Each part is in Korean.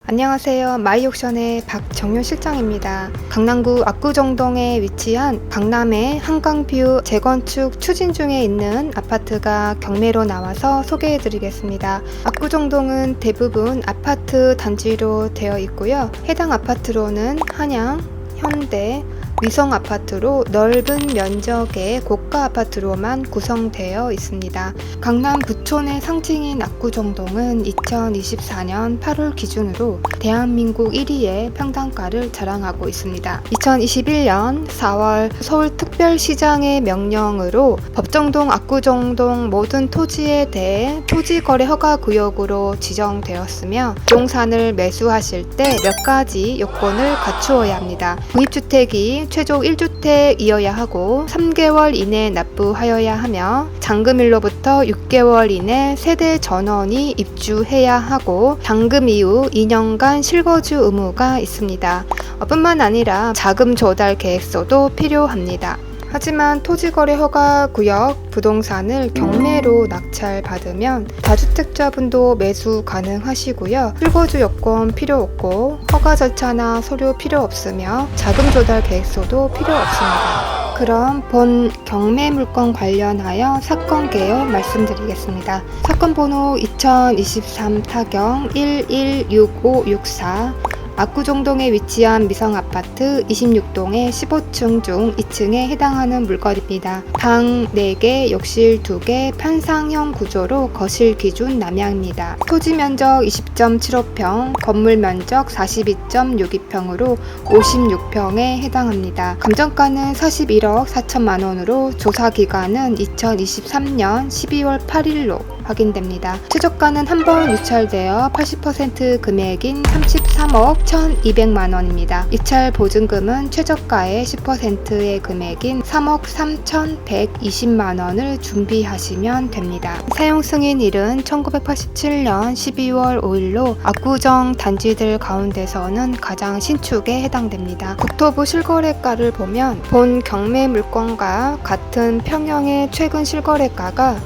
안녕하세요. 마이옥션의 박정윤 실장입니다. 강남구 압구정동에 위치한 강남의 한강뷰 재건축 추진 중에 있는 아파트가 경매로 나와서 소개해 드리겠습니다. 압구정동은 대부분 아파트 단지로 되어 있고요. 해당 아파트로는 한양, 현대, 위성 아파트로 넓은 면적의 고가 아파트로만 구성되어 있습니다. 강남 부촌의 상징인 압구정동은 2024년 8월 기준으로 대한민국 1위의 평당가를 자랑하고 있습니다. 2021년 4월 서울특별시장의 명령으로 법정동, 압구정동 모든 토지에 대해 토지거래 허가구역으로 지정되었으며 부동산을 매수하실 때 몇 가지 요건을 갖추어야 합니다. 국립주택이 최종 1주택이어야 하고 3개월 이내 납부하여야 하며 잔금일로부터 6개월 이내 세대 전원이 입주해야 하고 잔금 이후 2년간 실거주 의무가 있습니다. 뿐만 아니라 자금 조달 계획서도 필요합니다. 하지만 토지거래 허가구역 부동산을 경매로 낙찰받으면 다주택자분도 매수 가능하시고요. 실거주 요건 필요 없고 허가 절차나 서류 필요 없으며 자금 조달 계획서도 필요 없습니다. 그럼 본 경매 물건 관련하여 사건 개요 말씀드리겠습니다. 사건 번호 2023 타경 116564 압구정동에 위치한 미성아파트 26동의 15층 중 2층에 해당하는 물건입니다. 방 4개, 욕실 2개, 편상형 구조로 거실 기준 남향입니다. 토지 면적 20.75평, 건물 면적 42.62평으로 56평에 해당합니다. 감정가는 41억 4천만 원으로 조사 기간은 2023년 12월 8일로 확인됩니다. 최저가는 한 번 유찰되어 80% 금액인 33억 1,200만 원입니다. 입찰 보증금은 최저가의 10%의 금액인 3억 3,120만 원을 준비하시면 됩니다. 사용 승인일은 1987년 12월 5일로 압구정 단지들 가운데서는 가장 신축에 해당됩니다. 국토부 실거래가를 보면 본 경매 물건과 같은 평형의 최근 실거래가가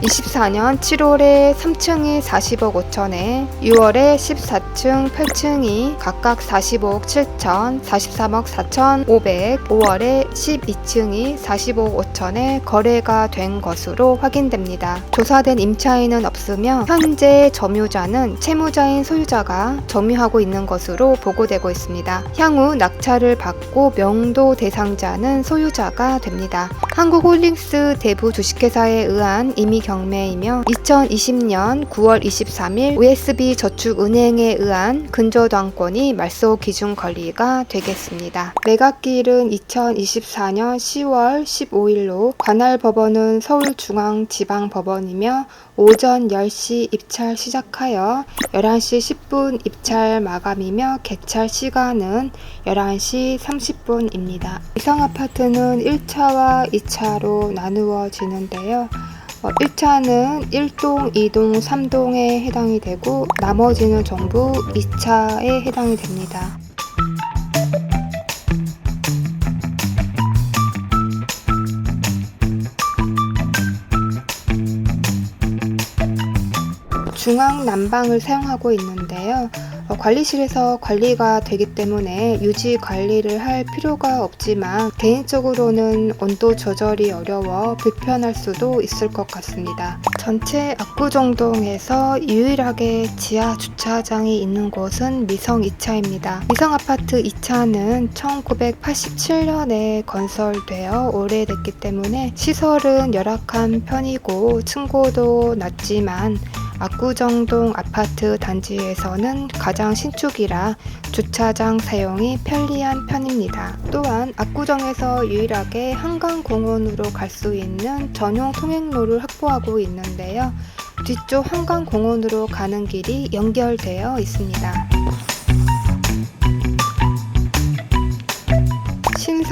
24년 7월에 3층이 40억 5천에 6월에 14층 8층이 각각 45억 7천, 43억 4천 5백, 5월에 12층이 45억 5천에 거래가 된 것으로 확인됩니다. 조사된 임차인은 없으며 현재 점유자는 채무자인 소유자가 점유하고 있는 것으로 보고되고 있습니다. 향후 낙찰을 받고 명도 대상자는 소유자가 됩니다. 한국홀딩스 대부 주식회사에 의한 임의 경매이며 2020년 9월 23일 OSB 저축은행에 의한 근저당권이 말소 기준 권리가 되겠습니다. 매각기일은 2024년 10월 15일로 관할 법원은 서울중앙지방법원이며 오전 10시 입찰 시작하여 11시 10분 입찰 마감이며 개찰 시간은 11시 30분입니다. 미성아파트는 1차와 2차로 나누어지는데요. 1차는 1동, 2동, 3동에 해당이 되고 나머지는 전부 2차에 해당이 됩니다. 중앙 난방을 사용하고 있는데요. 관리실에서 관리가 되기 때문에 유지 관리를 할 필요가 없지만 개인적으로는 온도 조절이 어려워 불편할 수도 있을 것 같습니다. 전체 압구정동에서 유일하게 지하 주차장이 있는 곳은 미성 2차입니다. 미성 아파트 2차는 1987년에 건설되어 오래됐기 때문에 시설은 열악한 편이고 층고도 낮지만 압구정동 아파트 단지에서는 가장 신축이라 주차장 사용이 편리한 편입니다. 또한 압구정에서 유일하게 한강공원으로 갈 수 있는 전용 통행로를 확보하고 있는데요. 뒤쪽 한강공원으로 가는 길이 연결되어 있습니다.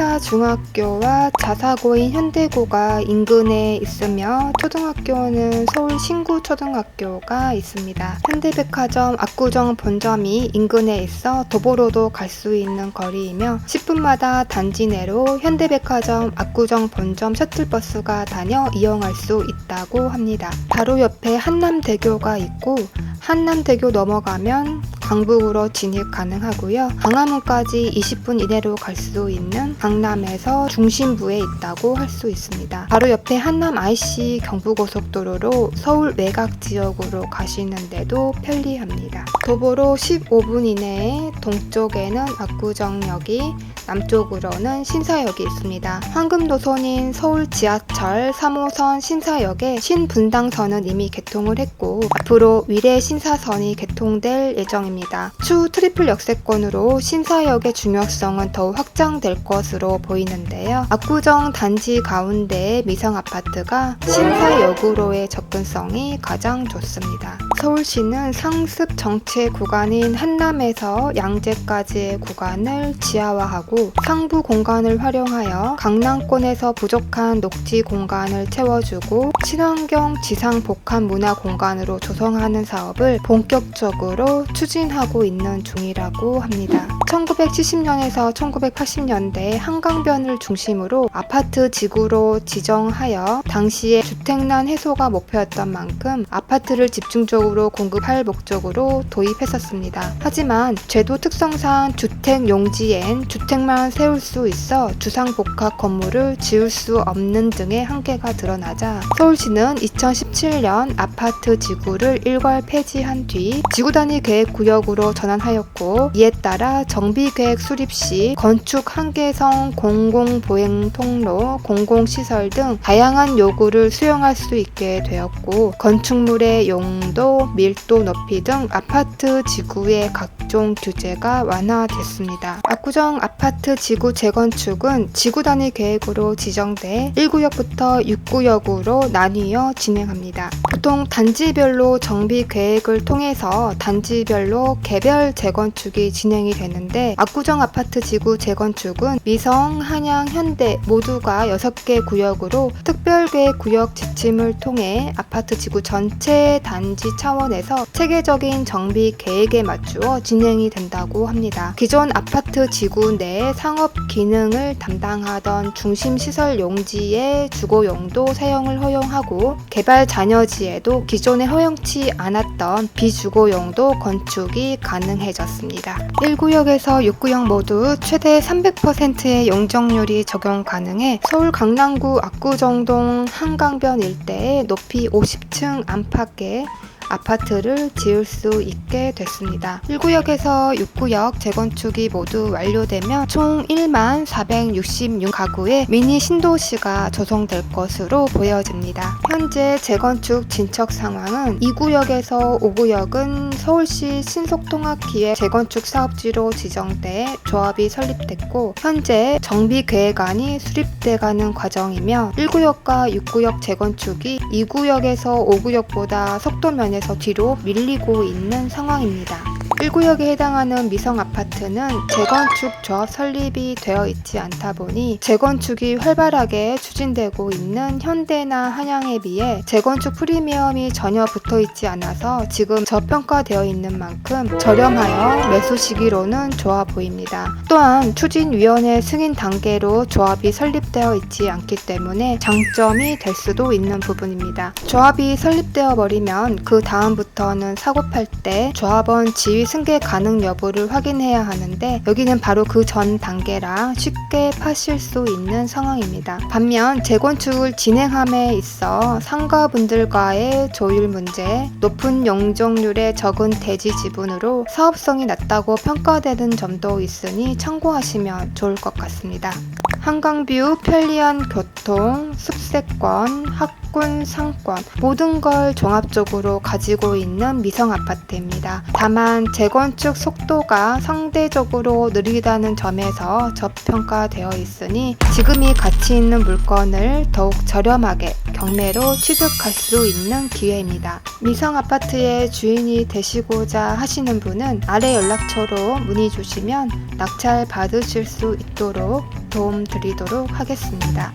신사중학교와 자사고인 현대고가 인근에 있으며 초등학교는 서울 신구초등학교가 있습니다. 현대백화점 압구정 본점이 인근에 있어 도보로도 갈 수 있는 거리이며 10분마다 단지 내로 현대백화점 압구정 본점 셔틀버스가 다녀 이용할 수 있다고 합니다. 바로 옆에 한남대교가 있고 한남대교 넘어가면 강북으로 진입 가능하고요. 광화문까지 20분 이내로 갈 수 있는 강남에서 중심부에 있다고 할 수 있습니다. 바로 옆에 한남 IC 경부고속도로로 서울 외곽 지역으로 가시는데도 편리합니다. 도보로 15분 이내에 동쪽에는 압구정역이, 남쪽으로는 신사역이 있습니다. 황금노선인 서울 지하철 3호선 신사역에 신분당선은 이미 개통을 했고 앞으로 위례 신사선이 개통될 예정입니다. 추후 트리플 역세권으로 신사역의 중요성은 더욱 확장될 것으로 보이는데요. 압구정 단지 가운데의 미성 아파트가 신사역으로의 접근성이 가장 좋습니다. 서울시는 상습 정체 구간인 한남에서 양재까지의 구간을 지하화하고 상부 공간을 활용하여 강남권에서 부족한 녹지 공간을 채워주고 친환경 지상 복합 문화 공간으로 조성하는 사업을 본격적으로 추진하고 있는 중이라고 합니다. 1970년에서 1980년대 한강변을 중심으로 아파트 지구로 지정하여 당시에 주택난 해소가 목표였던 만큼 아파트를 집중적으로 공급할 목적으로 도입했었습니다. 하지만 제도 특성상 주택 용지엔 주택만 세울 수 있어 주상복합 건물을 지을 수 없는 등의 한계가 드러나자 서울시는 2017년 아파트 지구를 일괄 폐지한 뒤 지구단위 계획 구역으로 전환하였고 이에 따라 정비계획 수립 시 건축 한계성 공공보행 통로, 공공시설 등 다양한 요구를 수용할 수 있게 되었고 건축물의 용도, 밀도 높이 등 아파트 지구의 각종 규제가 완화됐습니다. 압구정 아파트 지구 재건축은 지구단위 계획으로 지정돼 1구역부터 6구역으로 나뉘어 진행합니다. 보통 단지별로 정비 계획을 통해서 단지별로 개별 재건축이 진행이 되는데 압구정 아파트 지구 재건축은 미성, 한양, 현대 모두가 6개 구역으로 특별계획 구역 지침을 통해 아파트 지구 전체 단지 차원에서 체계적인 정비 계획에 맞추어 진행이 된다고 합니다. 기존 아파트 지구 내 상업 기능을 담당하던 중심시설 용지의 주거용도 사용을 허용하고 개발 잔여지에도 기존에 허용치 않았던 비주거용도 건축이 가능해졌습니다. 1구역에서 6구역 모두 최대 300%의 용적률이 적용 가능해 서울 강남구 압구정동 한강변 일대에 높이 50층 안팎의 아파트를 지을 수 있게 됐습니다. 1구역에서 6구역 재건축이 모두 완료되면 총 1만 466가구의 미니 신도시가 조성될 것으로 보여집니다. 현재 재건축 진척 상황은 2구역에서 5구역은 서울시 신속통합기획 재건축 사업지로 지정돼 조합이 설립됐고 현재 정비계획안이 수립돼가는 과정이며 1구역과 6구역 재건축이 2구역에서 5구역보다 속도면에서 뒤로 밀리고 있는 상황입니다. 1구역에 해당하는 미성 아파트는 재건축 조합 설립이 되어 있지 않다 보니 재건축이 활발하게 추진되고 있는 현대나 한양에 비해 재건축 프리미엄이 전혀 붙어 있지 않아서 지금 저평가되어 있는 만큼 저렴하여 매수 시기로는 좋아 보입니다. 또한 추진위원회 승인 단계로 조합이 설립되어 있지 않기 때문에 장점이 될 수도 있는 부분입니다. 조합이 설립되어 버리면 그 다음부터는 사고 팔 때 조합원 지위 승계 가능 여부를 확인해야 하는데 여기는 바로 그 전 단계라 쉽게 파실 수 있는 상황입니다. 반면 재건축을 진행함에 있어 상가분들과의 조율 문제, 높은 용적률의 적은 대지 지분으로 사업성이 낮다고 평가되는 점도 있으니 참고하시면 좋을 것 같습니다. 한강뷰, 편리한 교통, 습세권, 학교, 숙군, 상권 모든 걸 종합적으로 가지고 있는 미성 아파트입니다. 다만 재건축 속도가 상대적으로 느리다는 점에서 저평가되어 있으니 지금이 가치 있는 물건을 더욱 저렴하게 경매로 취득할 수 있는 기회입니다. 미성 아파트의 주인이 되시고자 하시는 분은 아래 연락처로 문의 주시면 낙찰 받으실 수 있도록 도움 드리도록 하겠습니다.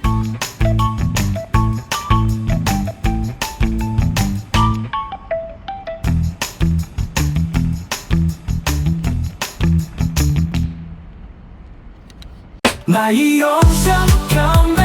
마이온션 경매